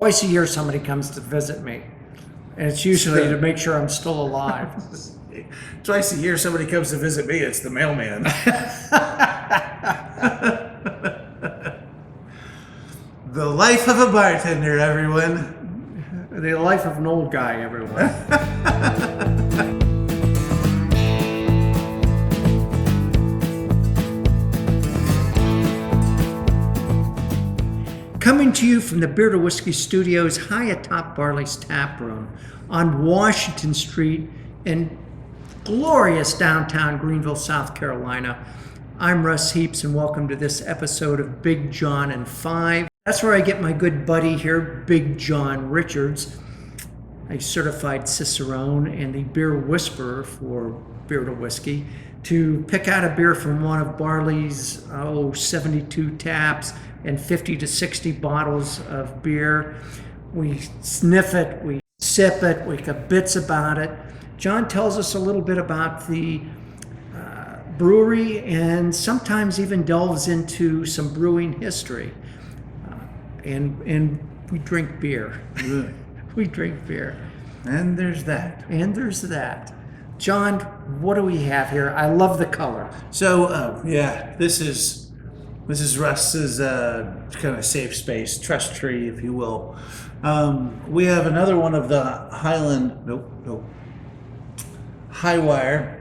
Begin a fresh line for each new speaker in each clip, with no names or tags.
Twice a year somebody comes to visit me, and it's usually to make sure I'm still alive.
Twice a year somebody comes to visit me, it's the mailman. The life of a bartender, everyone.
The life of an old guy, everyone. Coming to you from the Beer to Whiskey Studios high atop Barley's Tap Room on Washington Street in glorious downtown Greenville, South Carolina. I'm Russ Heaps, and welcome to this episode of Big John and Five. That's where I get my good buddy here, Big John Richards, a certified Cicerone and the beer whisperer for Beer to Whiskey, to pick out a beer from one of Barley's 72 taps and 50 to 60 bottles of beer. We sniff it, we sip it, we get bits about it. John tells us a little bit about the brewery and sometimes even delves into some brewing history. And we drink beer. We drink beer.
And there's that.
And there's that. John, what do we have here? I love the color.
So, this is Russ's kind of safe space, trust tree, if you will. We have another one of the
Highwire.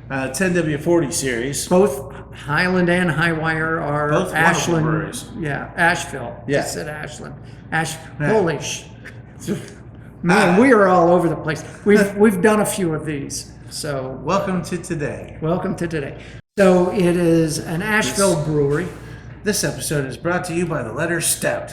10W-40 series.
Both Highland and Highwire are
Both
Ashland.
breweries.
Yeah, Asheville.
Yeah.
Just said Ashland. Holy man, we are all over the place. We've done a few of these. So
Welcome to today.
welcome to today. So it is an Asheville brewery.
This episode is brought to you by the letter stout.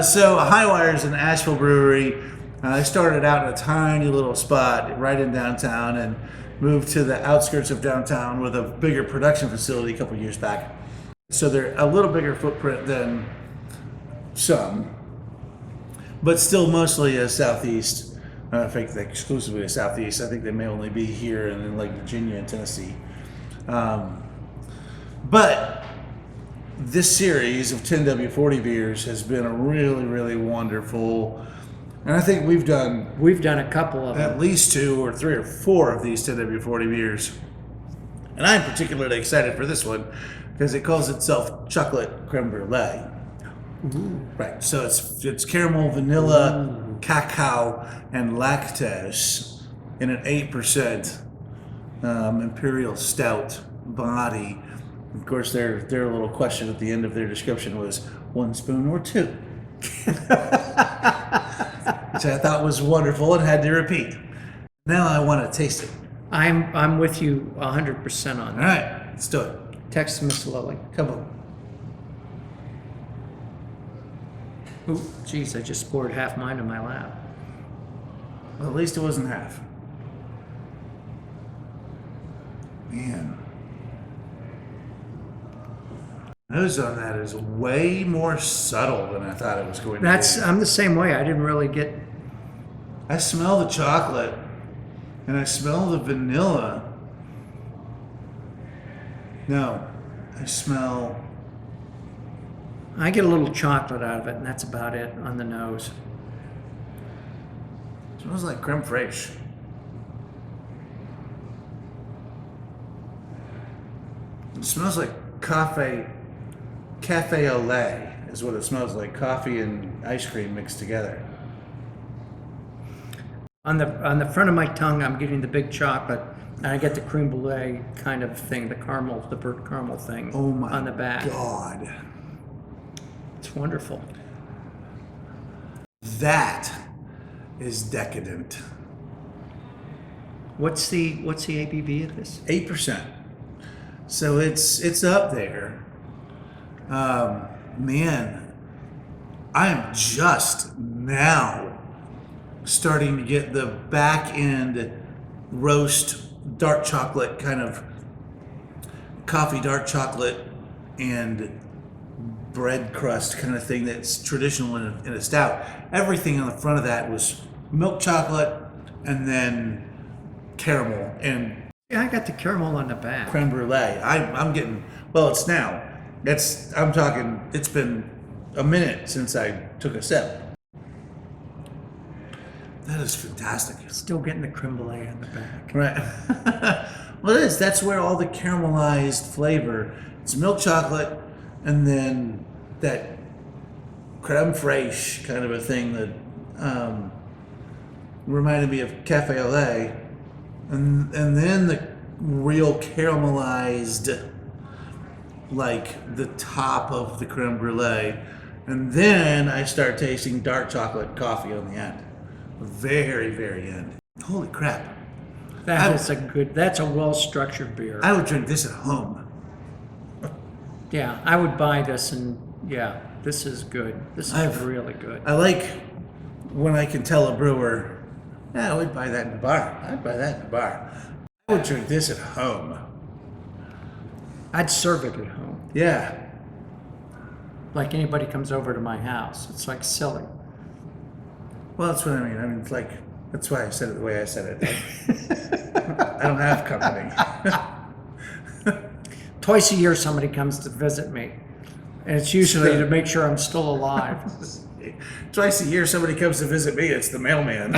So Highwire is an Asheville brewery. I started out in a tiny little spot right in downtown and moved to the outskirts of downtown with a bigger production facility a couple years back. So they're a little bigger footprint than some, but still mostly a southeast. I think exclusively a southeast. I think they may only be here and in like Virginia and Tennessee. But this series of 10W-40 beers has been a really, really wonderful. And I think we've done
A couple of them.
at least 2 or 3 or 4 of these 10W-40 beers. And I'm particularly excited for this one because it calls itself Chocolate Creme Brulee.
Ooh.
Right. So it's caramel, vanilla, cacao, and lactose in an 8% imperial stout body. Of course, their little question at the end of their description was 1 spoon or 2. Which I thought was wonderful and had to repeat. Now I want to taste it.
I'm with you 100% on
All
that.
right, let's do it.
Text Miss Lily.
Come on.
Ooh, geez, I just poured half mine in my lap.
Well, at least it wasn't half. Man. Nose on that is way more subtle than I thought it was going to be.
I'm the same way. I didn't really get.
I smell the chocolate and I smell the vanilla. No,
I get a little chocolate out of it, and that's about it on the nose.
It smells like creme fraiche. It smells like cafe au lait is what it smells like. Coffee and ice cream mixed together.
On the front of my tongue, I'm getting the big chocolate, and I get the creme brulee kind of thing, the burnt caramel thing.
Oh my
on the back.
God.
It's wonderful.
That is decadent.
What's the ABV of this?
8%. So it's up there. Man, I am just now starting to get the back end roast dark chocolate, kind of coffee dark chocolate and bread crust kind of thing that's traditional in a stout. Everything on the front of that was milk chocolate and then caramel and
Yeah, I got the caramel on the back.
creme brulee. I'm getting, well, it's now I'm talking, it's been a minute since I took a sip. That is fantastic.
Still getting the creme brulee in the back.
Right. Well, it is. That's where all the caramelized flavor. It's milk chocolate, and then that creme fraiche kind of a thing that reminded me of cafe au lait, and then the real caramelized, like the top of the creme brulee, and then I start tasting dark chocolate coffee on the end. Very, very end. Holy crap.
That's a well-structured beer.
I would drink this at home.
Yeah, I would buy this, and yeah, this is good. This is really good.
I like when I can tell a brewer, yeah, I would buy that in the bar. I'd buy that in the bar. I would drink this at home.
I'd serve it at home.
Yeah.
Like anybody comes over to my house. It's like silly.
Well, that's what I mean. I mean, it's like, that's why I said it the way I said it. I don't have company.
Twice a year somebody comes to visit me. And it's usually to make sure I'm still alive.
Twice a year somebody comes to visit me, it's the mailman.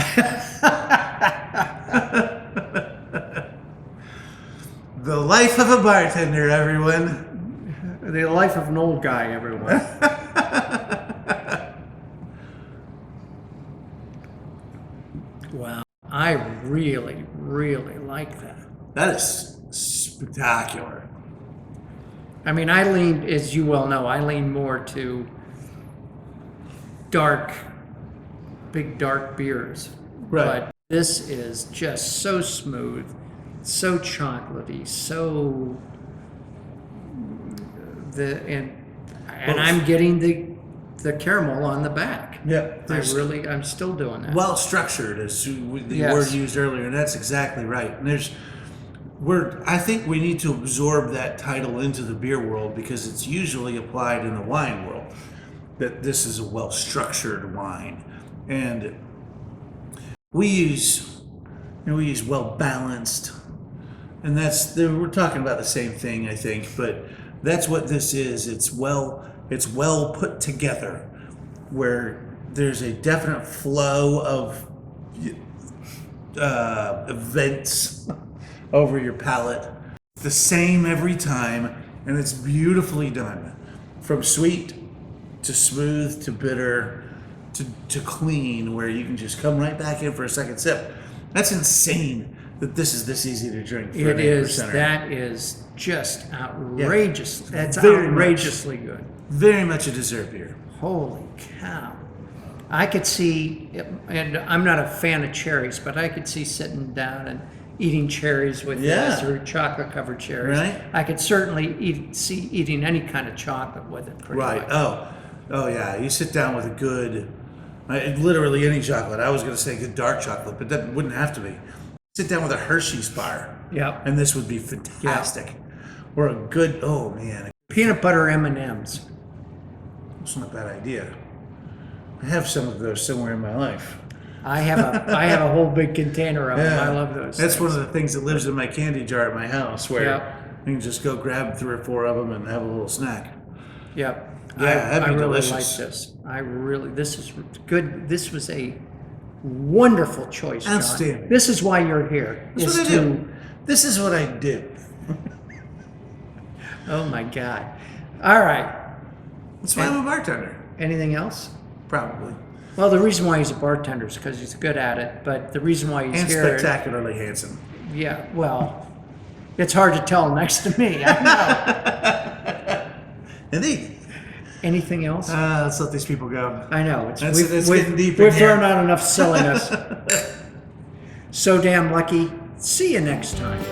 The life of a bartender, everyone.
The life of an old guy, everyone. Wow. I really, really like that.
That is spectacular.
I mean, I lean, as you well know, I lean more to big dark beers.
Right.
But this is just so smooth, so chocolatey, so and I'm getting the caramel on the back.
Yeah.
I'm still doing that.
Well structured, as the
Yes.
word used earlier, and that's exactly right. And I think we need to absorb that title into the beer world because it's usually applied in the wine world. That this is a well-structured wine, and we use well-balanced, and we're talking about the same thing, I think. But that's what this is. It's well put together, where there's a definite flow of events over your palate. The same every time, and it's beautifully done. From sweet to smooth to bitter to clean, where you can just come right back in for a second sip. That's insane that this is this easy to drink. For
It is.
8%.
That is just outrageous.
Yeah.
That's
Very
outrageously good.
Very much a dessert beer.
Holy cow. I could see, and I'm not a fan of cherries, but I could see sitting down and eating cherries with this, or chocolate covered cherries.
Right.
I could certainly see eating any kind of chocolate with it. Pretty
Right.
much.
Oh yeah. You sit down with a good, literally any chocolate. I was going to say good dark chocolate, but that wouldn't have to be. Sit down with a Hershey's bar.
Yep.
And this would be fantastic. Or a good, oh man.
Peanut butter M&Ms.
It's not a bad idea. I have some of those somewhere in my life.
I have a whole big container of them. I love those.
That's
things.
one of the things that lives in my candy jar at my house, where
Yep.
you can just go grab 3 or 4 of them and have a little snack.
Yep.
Yeah, that'd be
I really
delicious.
like this. This is good. This was a wonderful choice, John.
Outstanding.
This is why you're here.
That's what I do. This is what I do.
Oh my God. All right.
That's why I'm a bartender.
Anything else?
Probably.
Well, the reason why he's a bartender is because he's good at it, but the reason why he's
And
here...
spectacularly handsome.
Yeah, well, it's hard to tell next to me. I know.
Indeed.
Anything else?
Let's let these people go.
I know.
It's getting deep in
we've
here.
thrown out enough silliness. So damn lucky. See you next time.